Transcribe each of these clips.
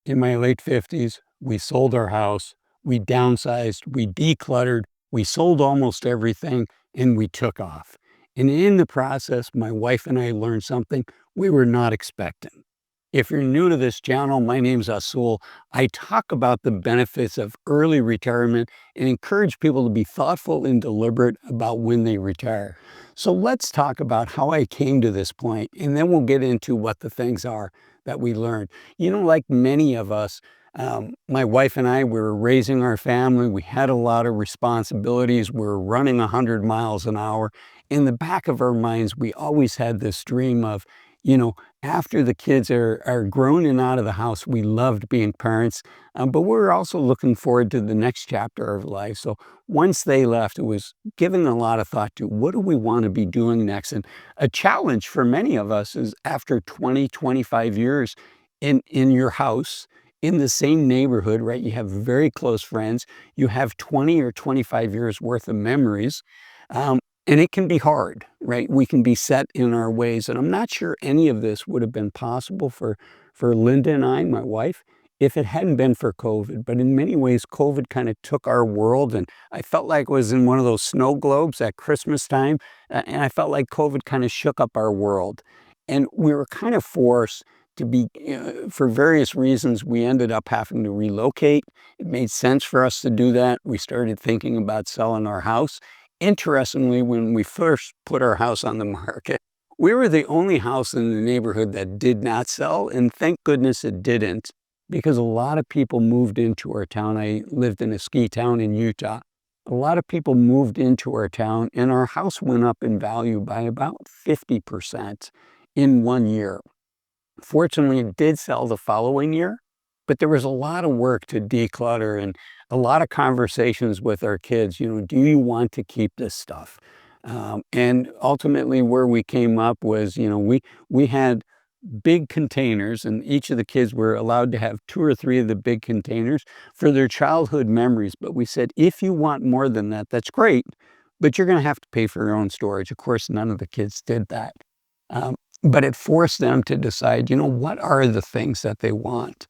In my late 50s, we sold our house, we downsized, we decluttered, we sold almost everything, and we took off. And in the process, my wife and I learned something we were not expecting. If you're new to this channel, my name's Azul. I talk about the benefits of early retirement and encourage people to be thoughtful and deliberate about when they retire. So let's talk about how I came to this point, and then we'll get into what the things are that we learned. Like many of us, my wife and I, we were raising our family. We had a lot of responsibilities. We were running 100 miles an hour. In the back of our minds, we always had this dream of, after the kids are grown and out of the house, we loved being parents, but we were also looking forward to the next chapter of life. So once they left, it was giving a lot of thought to what do we want to be doing next? And a challenge for many of us is after 20, 25 years in your house, in the same neighborhood, right? You have very close friends. You have 20 or 25 years worth of memories. Um, and it can be hard, right? We can be set in our ways. And I'm not sure any of this would have been possible for Linda and I, my wife, if it hadn't been for COVID. But in many ways, COVID kind of took our world. And I felt like I was in one of those snow globes at Christmas time. And I felt like COVID kind of shook up our world. And we were kind of forced to be, for various reasons, we ended up having to relocate. It made sense for us to do that. We started thinking about selling our house. Interestingly, when we first put our house on the market, we were the only house in the neighborhood that did not sell, and thank goodness it didn't, because a lot of people moved into our town. I lived in a ski town in Utah. A lot of people moved into our town, and our house went up in value by about 50% in 1 year. Fortunately, it did sell the following year, but there was a lot of work to declutter and a lot of conversations with our kids. Do you want to keep this stuff? And ultimately, where we came up was, we had big containers, and each of the kids were allowed to have 2 or 3 of the big containers for their childhood memories. But we said, if you want more than that, that's great, but you're going to have to pay for your own storage. Of course, none of the kids did that. But it forced them to decide, what are the things that they want?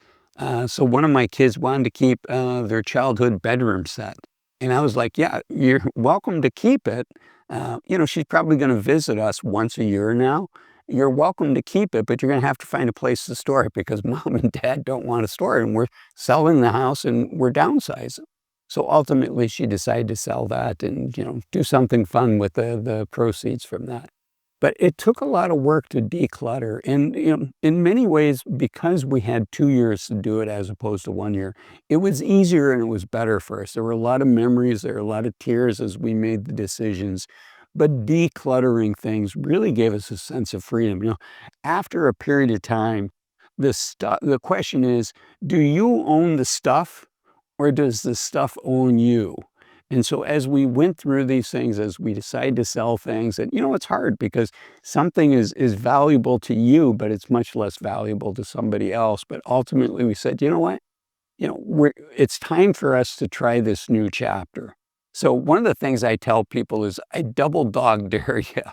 So one of my kids wanted to keep their childhood bedroom set. And I was like, yeah, you're welcome to keep it. She's probably going to visit us once a year now. You're welcome to keep it, but you're going to have to find a place to store it because mom and dad don't want to store it. And we're selling the house and we're downsizing. So ultimately, she decided to sell that and, do something fun with the proceeds from that. But it took a lot of work to declutter. And in many ways, because we had 2 years to do it as opposed to 1 year, it was easier and it was better for us. There were a lot of memories, there were a lot of tears as we made the decisions. But decluttering things really gave us a sense of freedom. After a period of time, the question is, do you own the stuff or does the stuff own you? And so as we went through these things, as we decided to sell things, and it's hard because something is valuable to you, but it's much less valuable to somebody else. But ultimately we said, you know what? It's time for us to try this new chapter. So one of the things I tell people is I double dog dare you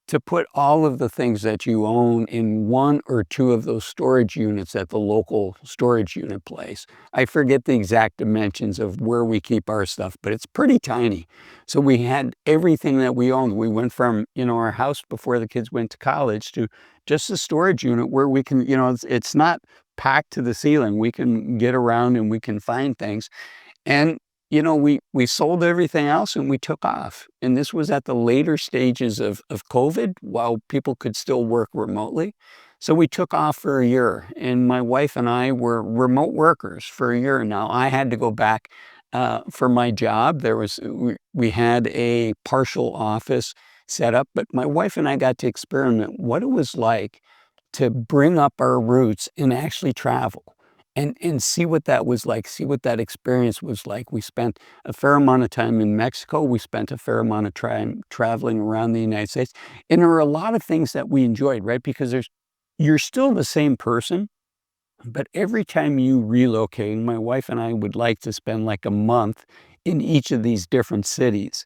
to put all of the things that you own in 1 or 2 of those storage units at the local storage unit place. I forget the exact dimensions of where we keep our stuff, but it's pretty tiny. So we had everything that we owned. We went from, our house before the kids went to college to just a storage unit where we can, it's not packed to the ceiling. We can get around and we can find things. And we sold everything else and we took off. And this was at the later stages of COVID while people could still work remotely. So we took off for a year, and my wife and I were remote workers for a year. Now I had to go back for my job. We had a partial office set up, but my wife and I got to experiment what it was like to bring up our roots and actually travel. And see what that was like, see what that experience was like. We spent a fair amount of time in Mexico. We spent a fair amount of time traveling around the United States. And there were a lot of things that we enjoyed, right? Because you're still the same person, but every time you relocate, my wife and I would like to spend like a month in each of these different cities.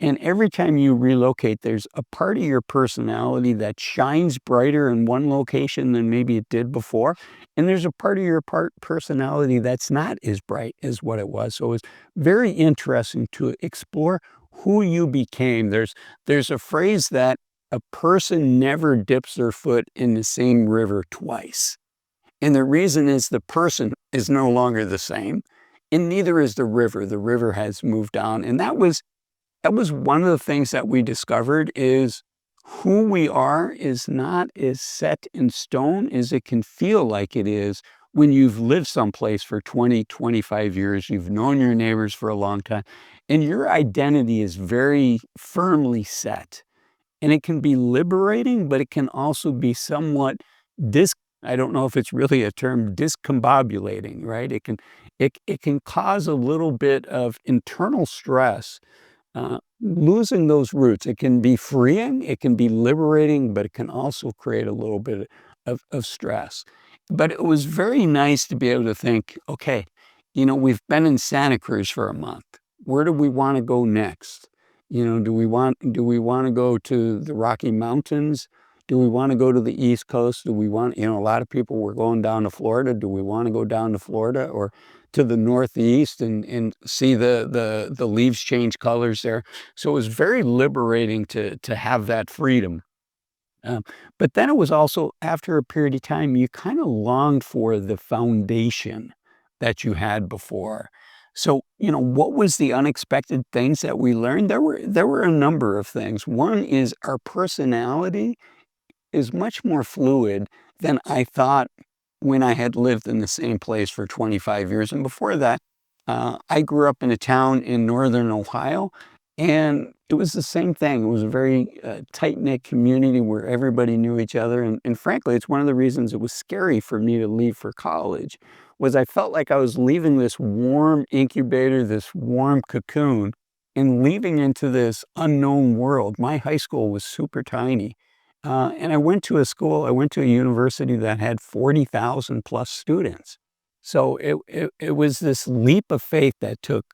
And every time you relocate, there's a part of your personality that shines brighter in one location than maybe it did before. And there's a part of your personality that's not as bright as what it was. So it's very interesting to explore who you became. There's a phrase that a person never dips their foot in the same river twice. And the reason is the person is no longer the same, and neither is the river. The river has moved on. And that was one of the things that we discovered is who we are is not as set in stone as it can feel like it is when you've lived someplace for 20, 25 years, you've known your neighbors for a long time, and your identity is very firmly set. And it can be liberating, but it can also be somewhat dis I don't know if it's really a term, discombobulating, right? It can cause a little bit of internal stress, losing those roots. It can be freeing, it can be liberating, but it can also create a little bit of stress. But it was very nice to be able to think, okay, we've been in Santa Cruz for a month. Where do we want to go next? Do we want to go to the Rocky Mountains? Do we want to go to the East Coast? Do we want, a lot of people were going down to Florida. Do we want to go down to Florida or to the Northeast and see the leaves change colors there? So it was very liberating to have that freedom. Um, but then it was also after a period of time, you kind of longed for the foundation that you had before. So, what was the unexpected things that we learned? There were a number of things. One is our personality is much more fluid than I thought when I had lived in the same place for 25 years. And before that, I grew up in a town in northern Ohio, and it was the same thing. It was a very tight-knit community where everybody knew each other. And frankly, it's one of the reasons it was scary for me to leave for college, was I felt like I was leaving this warm incubator, this warm cocoon, and leaving into this unknown world. My high school was super tiny. And I went to a university that had 40,000 plus students. So it was this leap of faith that took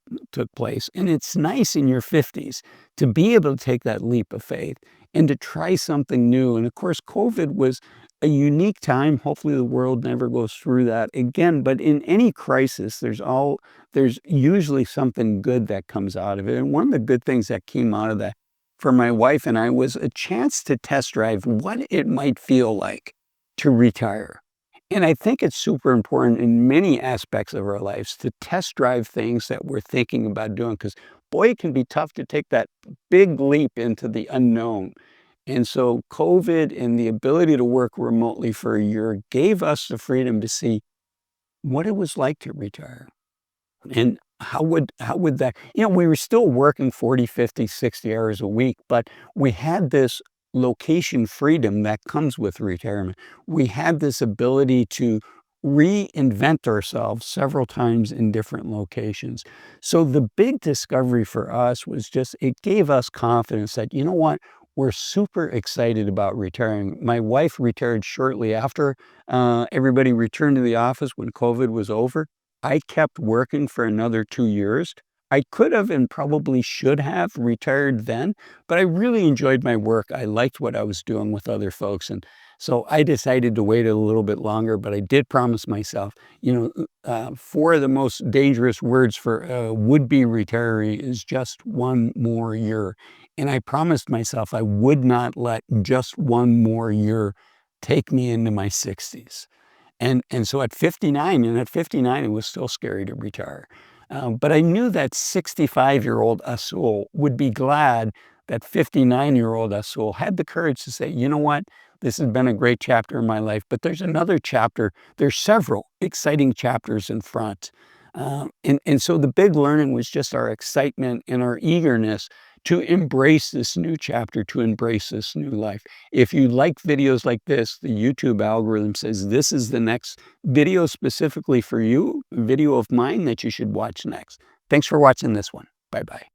place. And it's nice in your 50s to be able to take that leap of faith and to try something new. And of course, COVID was a unique time. Hopefully the world never goes through that again. But in any crisis, there's usually something good that comes out of it. And one of the good things that came out of that for my wife and I was a chance to test drive what it might feel like to retire. And I think it's super important in many aspects of our lives to test drive things that we're thinking about doing, because boy, it can be tough to take that big leap into the unknown. And so COVID and the ability to work remotely for a year gave us the freedom to see what it was like to retire. And how would that, we were still working 40, 50, 60 hours a week, but we had this location freedom that comes with retirement. We had this ability to reinvent ourselves several times in different locations. So the big discovery for us was just, it gave us confidence that, you know what, we're super excited about retiring. My wife retired shortly after everybody returned to the office when COVID was over. I kept working for another 2 years. I could have and probably should have retired then, but I really enjoyed my work. I liked what I was doing with other folks, and so I decided to wait a little bit longer, but I did promise myself, 4 of the most dangerous words for a would-be retiree is just one more year, and I promised myself I would not let just one more year take me into my 60s. And so at 59, it was still scary to retire. But I knew that 65-year-old Azul would be glad that 59-year-old Azul had the courage to say, you know what, this has been a great chapter in my life, but there's another chapter. There's several exciting chapters in front. And so the big learning was just our excitement and our eagerness to embrace this new chapter, to embrace this new life. If you like videos like this, the YouTube algorithm says this is the next video specifically for you, a video of mine that you should watch next. Thanks for watching this one. Bye-bye.